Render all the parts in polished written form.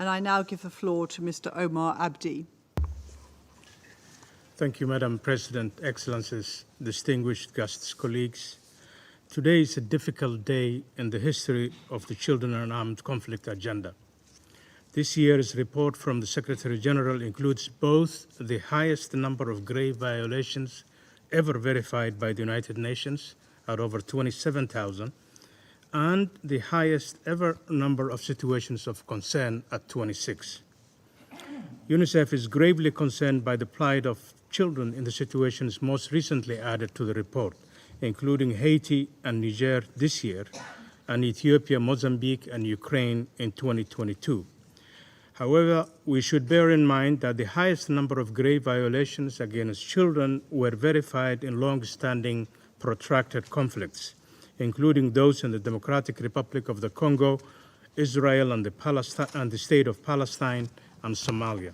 And I now give the floor to Mr. Omar Abdi. Thank you, Madam President, Excellencies, distinguished guests, colleagues. Today is a difficult day in the history of the Children and Armed Conflict agenda. This year's report from the Secretary General includes both the highest number of grave violations ever verified by the United Nations at over 27,000, and the highest ever number of situations of concern at 26. UNICEF is gravely concerned by the plight of children in the situations most recently added to the report, including Haiti and Niger this year, and Ethiopia, Mozambique, and Ukraine in 2022. However, we should bear in mind that the highest number of grave violations against children were verified in long-standing protracted conflicts, including those in the Democratic Republic of the Congo, Israel, and the State of Palestine, and Somalia.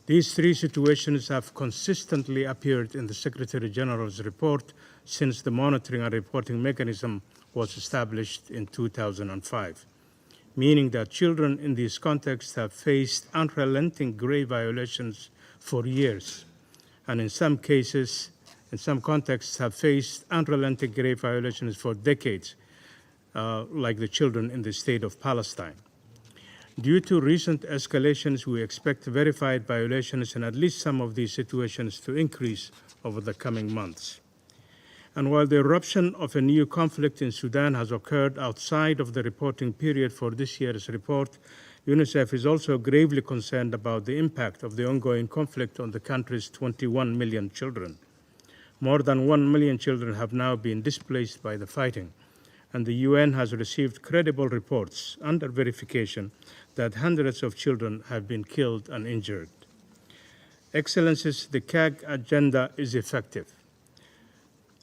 These three situations have consistently appeared in the Secretary General's report since the monitoring and reporting mechanism was established in 2005. Meaning that children in these contexts have faced unrelenting grave violations for years, and in some cases, in some contexts, have faced unrelenting grave violations for decades, like the children in the State of Palestine. Due to recent escalations, we expect verified violations in at least some of these situations to increase over the coming months. And while the eruption of a new conflict in Sudan has occurred outside of the reporting period for this year's report, UNICEF is also gravely concerned about the impact of the ongoing conflict on the country's 21 million children. More than 1 million children have now been displaced by the fighting, and the UN has received credible reports under verification that hundreds of children have been killed and injured. Excellencies, the CAG agenda is effective.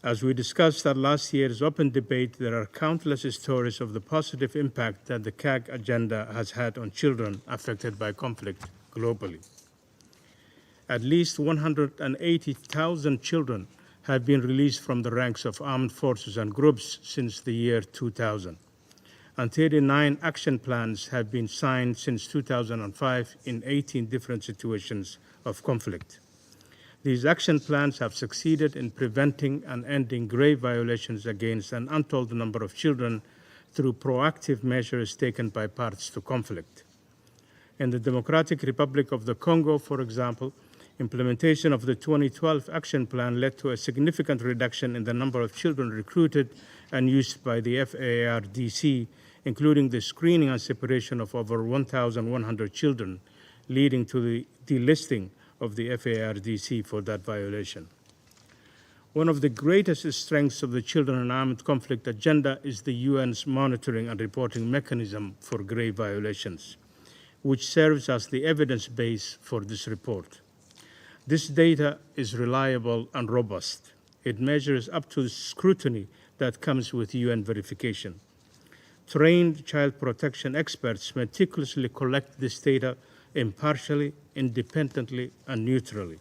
As we discussed at last year's open debate, there are countless stories of the positive impact that the CAG agenda has had on children affected by conflict globally. At least 180,000 children have been released from the ranks of armed forces and groups since the year 2000. And 39 action plans have been signed since 2005 in 18 different situations of conflict. These action plans have succeeded in preventing and ending grave violations against an untold number of children through proactive measures taken by parties to conflict. In the Democratic Republic of the Congo, for example, implementation of the 2012 action plan led to a significant reduction in the number of children recruited and used by the FARDC, including the screening and separation of over 1,100 children, leading to the delisting of the FARDC for that violation. One of the greatest strengths of the Children and Armed Conflict agenda is the UN's monitoring and reporting mechanism for grave violations, which serves as the evidence base for this report. This data is reliable and robust. It measures up to the scrutiny that comes with UN verification. Trained child protection experts meticulously collect this data impartially, independently, and neutrally,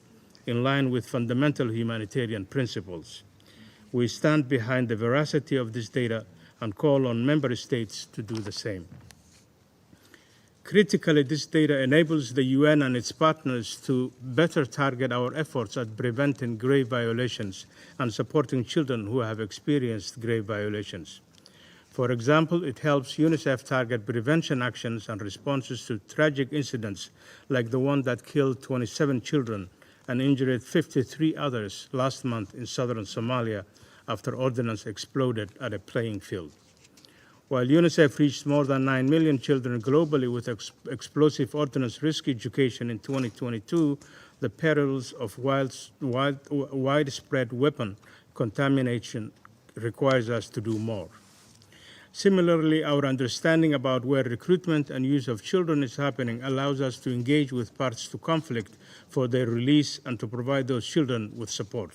in line with fundamental humanitarian principles. We stand behind the veracity of this data and call on member states to do the same. Critically, this data enables the UN and its partners to better target our efforts at preventing grave violations and supporting children who have experienced grave violations. For example, it helps UNICEF target prevention actions and responses to tragic incidents like the one that killed 27 children and injured 53 others last month in southern Somalia after ordnance exploded at a playing field. While UNICEF reached more than 9 million children globally with explosive ordnance risk education in 2022, the perils of widespread weapon contamination requires us to do more. Similarly, our understanding about where recruitment and use of children is happening allows us to engage with parties to conflict for their release and to provide those children with support.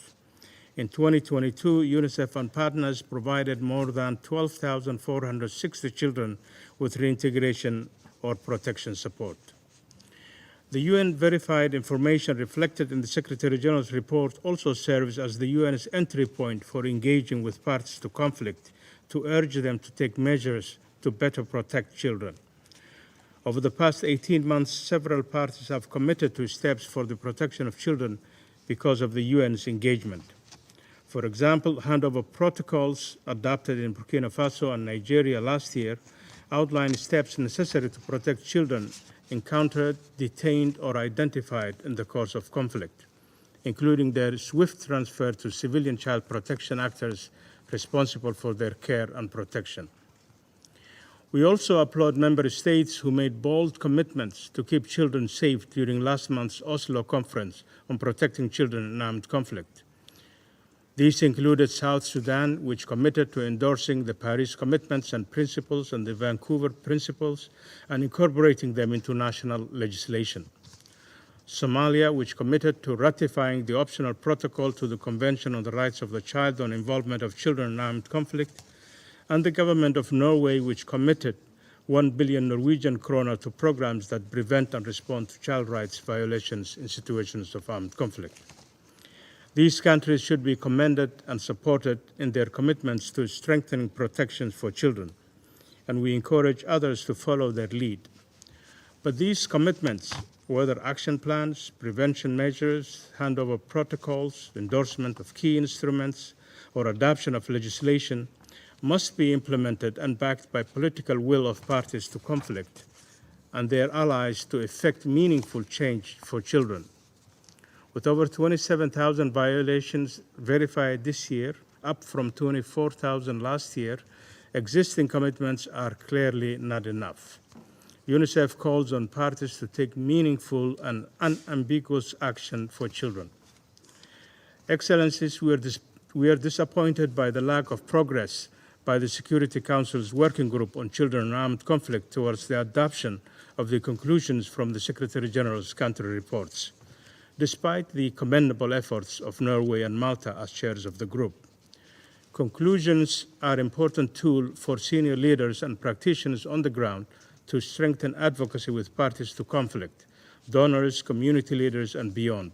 In 2022, UNICEF and partners provided more than 12,460 children with reintegration or protection support. The UN-verified information reflected in the Secretary General's report also serves as the UN's entry point for engaging with parties to conflict to urge them to take measures to better protect children. Over the past 18 months, several parties have committed to steps for the protection of children because of the UN's engagement. For example, handover protocols adopted in Burkina Faso and Nigeria last year outline steps necessary to protect children encountered, detained, or identified in the course of conflict, including their swift transfer to civilian child protection actors responsible for their care and protection. We also applaud member states who made bold commitments to keep children safe during last month's Oslo conference on protecting children in armed conflict. These included South Sudan, which committed to endorsing the Paris commitments and principles and the Vancouver principles and incorporating them into national legislation. Somalia, which committed to ratifying the optional protocol to the Convention on the Rights of the Child on Involvement of Children in Armed Conflict, and the government of Norway, which committed 1 billion Norwegian kroner to programs that prevent and respond to child rights violations in situations of armed conflict. These countries should be commended and supported in their commitments to strengthening protections for children, and we encourage others to follow their lead. But these commitments, whether action plans, prevention measures, handover protocols, endorsement of key instruments, or adoption of legislation, must be implemented and backed by political will of parties to conflict and their allies to effect meaningful change for children. With over 27,000 violations verified this year, up from 24,000 last year, existing commitments are clearly not enough. UNICEF calls on parties to take meaningful and unambiguous action for children. Excellencies, we are disappointed by the lack of progress by the Security Council's Working Group on Children in Armed Conflict towards the adoption of the conclusions from the Secretary General's country reports, despite the commendable efforts of Norway and Malta as chairs of the group. Conclusions are an important tool for senior leaders and practitioners on the ground to strengthen advocacy with parties to conflict, donors, community leaders, and beyond.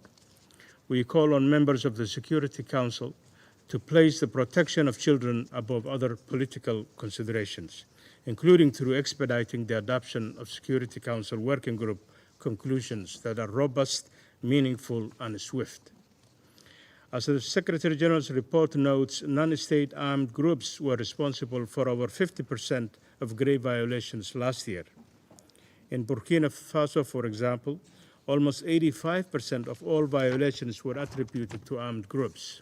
We call on members of the Security Council to place the protection of children above other political considerations, including through expediting the adoption of Security Council Working Group conclusions that are robust, meaningful, and swift. As the Secretary General's report notes, non-state armed groups were responsible for over 50% of grave violations last year. In Burkina Faso, for example, almost 85% of all violations were attributed to armed groups.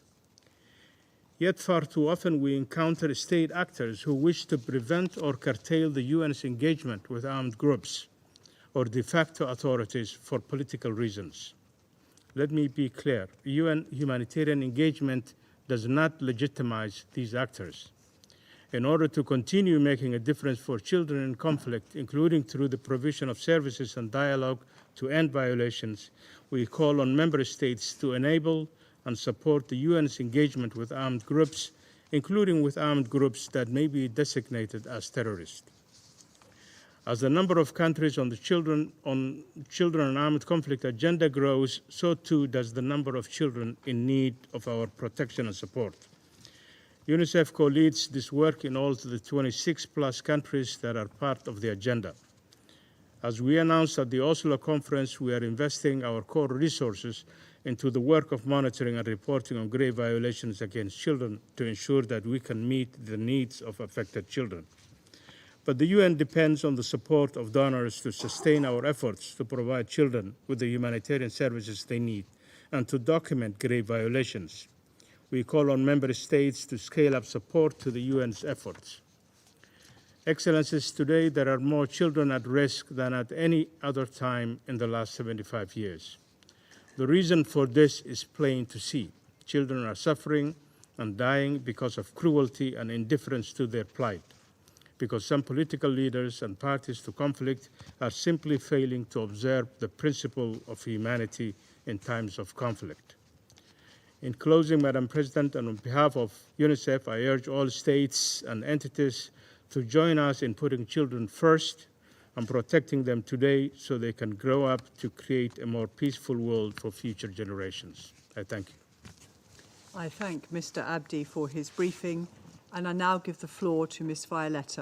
Yet far too often we encounter state actors who wish to prevent or curtail the UN's engagement with armed groups or de facto authorities for political reasons. Let me be clear, UN humanitarian engagement does not legitimize these actors. In order to continue making a difference for children in conflict, including through the provision of services and dialogue to end violations, we call on member states to enable and support the UN's engagement with armed groups, including with armed groups that may be designated as terrorists. As the number of countries on the children and armed conflict agenda grows, so too does the number of children in need of our protection and support. UNICEF co-leads this work in all the 26-plus countries that are part of the agenda. As we announced at the Oslo conference, we are investing our core resources into the work of monitoring and reporting on grave violations against children to ensure that we can meet the needs of affected children. But the UN depends on the support of donors to sustain our efforts to provide children with the humanitarian services they need and to document grave violations. We call on member states to scale up support to the UN's efforts. Excellencies, today there are more children at risk than at any other time in the last 75 years. The reason for this is plain to see. Children are suffering and dying because of cruelty and indifference to their plight, because some political leaders and parties to conflict are simply failing to observe the principle of humanity in times of conflict. In closing, Madam President, and on behalf of UNICEF, I urge all states and entities to join us in putting children first and protecting them today so they can grow up to create a more peaceful world for future generations. I thank you. I thank Mr. Abdi for his briefing, and I now give the floor to Ms. Violetta.